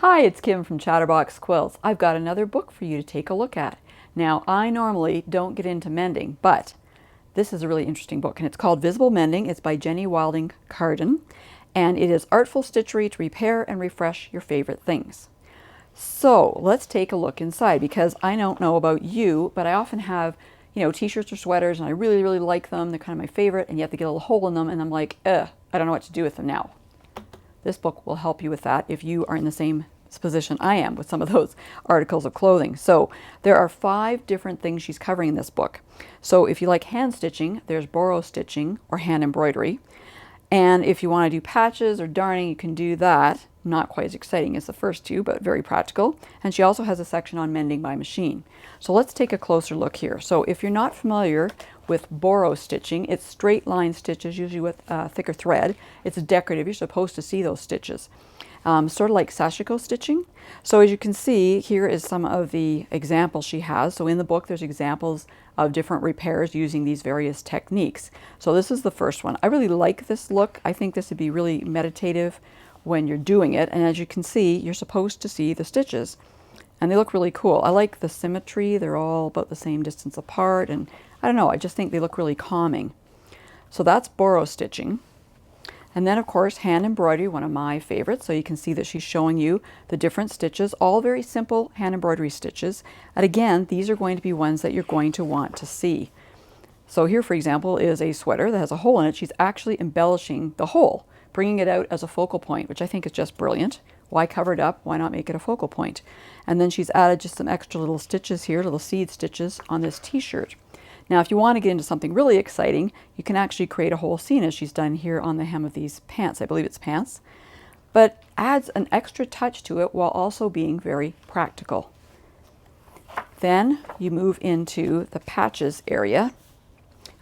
Hi, it's Kim from Chatterbox Quilts. I've got another book for you to take a look at. Now, I normally don't get into mending, but this is a really interesting book, and it's called Visible Mending. It's by Jenny Wilding Carden, and it is artful stitchery to repair and refresh your favorite things. So let's take a look inside, because I don't know about you, but I often have, t-shirts or sweaters, and I really, really like them. They're kind of my favorite, and yet they get a little hole in them, and I'm like, I don't know what to do with them now. This book will help you with that if you are in the same position I am with some of those articles of clothing. So there are 5 different things she's covering in this book. So if you like hand stitching, there's burrow stitching or hand embroidery. And if you want to do patches or darning, you can do that. Not quite as exciting as the first 2, but very practical. And she also has a section on mending by machine. So let's take a closer look here. So if you're not familiar with burrow stitching, it's straight line stitches, usually with thicker thread. It's decorative. You're supposed to see those stitches. Sort of like sashiko stitching. So as you can see, here is some of the examples she has. So in the book, there's examples of different repairs using these various techniques. So this is the first one. I really like this look. I think this would be really meditative when you're doing it. And as you can see, you're supposed to see the stitches. And they look really cool. I like the symmetry. They're all about the same distance apart. And I don't know, I just think they look really calming. So that's burrow stitching. And then, of course, hand embroidery, one of my favorites. So you can see that she's showing you the different stitches, all very simple hand embroidery stitches. And again, these are going to be ones that you're going to want to see. So here, for example, is a sweater that has a hole in it. She's actually embellishing the hole, bringing it out as a focal point, which I think is just brilliant. Why cover it up? Why not make it a focal point? And then she's added just some extra little stitches here, little seed stitches on this t-shirt. Now, if you want to get into something really exciting, you can actually create a whole scene as she's done here on the hem of these pants. I believe it's pants. But adds an extra touch to it while also being very practical. Then you move into the patches area.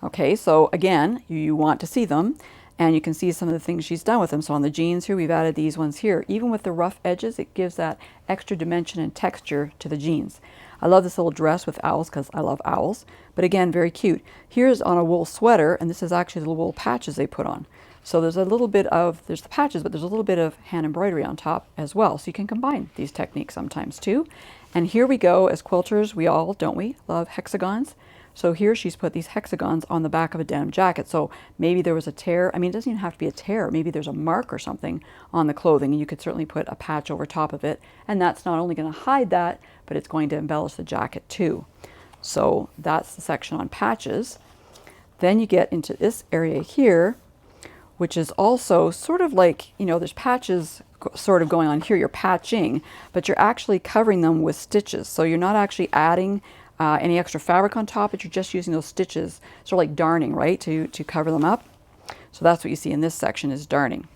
Okay, so again, you want to see them, and you can see some of the things she's done with them. So on the jeans here, we've added these ones here. Even with the rough edges, it gives that extra dimension and texture to the jeans. I love this little dress with owls because I love owls, but again, very cute. Here's on a wool sweater, and this is actually the wool patches they put on. So there's a little bit of, there's the patches, but there's a little bit of hand embroidery on top as well. So you can combine these techniques sometimes too. And here we go, as quilters, we all, don't we, love hexagons? So here she's put these hexagons on the back of a denim jacket. So maybe there was a tear. I mean, it doesn't even have to be a tear. Maybe there's a mark or something on the clothing, and you could certainly put a patch over top of it. And that's not only going to hide that, but it's going to embellish the jacket too. So that's the section on patches. Then you get into this area here, which is also sort of like, there's patches sort of going on here. You're patching, but you're actually covering them with stitches. So you're not actually adding any extra fabric on top, but you're just using those stitches, sort of like darning, right, to cover them up. So that's what you see in this section is darning.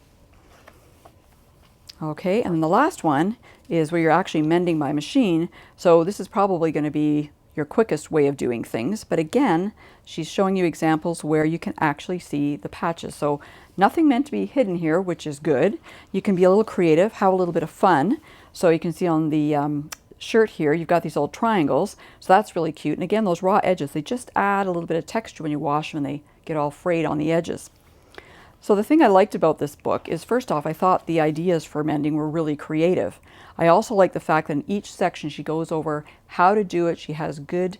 Okay, and then the last one is where you're actually mending by machine. So this is probably going to be your quickest way of doing things. But again, she's showing you examples where you can actually see the patches. So nothing meant to be hidden here, which is good. You can be a little creative, have a little bit of fun. So you can see on the shirt here, you've got these old triangles. So that's really cute. And again, those raw edges, they just add a little bit of texture when you wash them and they get all frayed on the edges. So the thing I liked about this book is, first off, I thought the ideas for mending were really creative. I also like the fact that in each section she goes over how to do it. She has good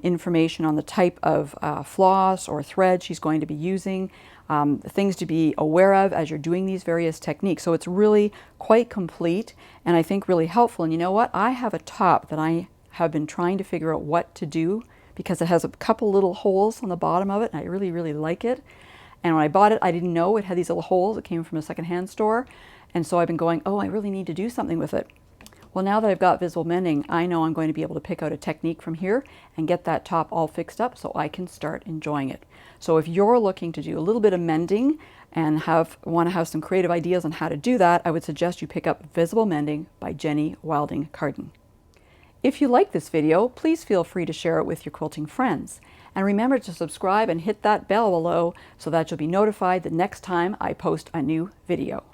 information on the type of floss or thread she's going to be using, things to be aware of as you're doing these various techniques. So it's really quite complete and I think really helpful. And you know what? I have a top that I have been trying to figure out what to do because it has a couple little holes on the bottom of it and I really, really like it. And when I bought it, I didn't know it had these little holes. It came from a secondhand store. And so I've been going, oh, I really need to do something with it. Well, now that I've got Visible Mending, I know I'm going to be able to pick out a technique from here and get that top all fixed up so I can start enjoying it. So if you're looking to do a little bit of mending and want to have some creative ideas on how to do that, I would suggest you pick up Visible Mending by Jenny Wilding Carden. If you like this video, please feel free to share it with your quilting friends. And remember to subscribe and hit that bell below so that you'll be notified the next time I post a new video.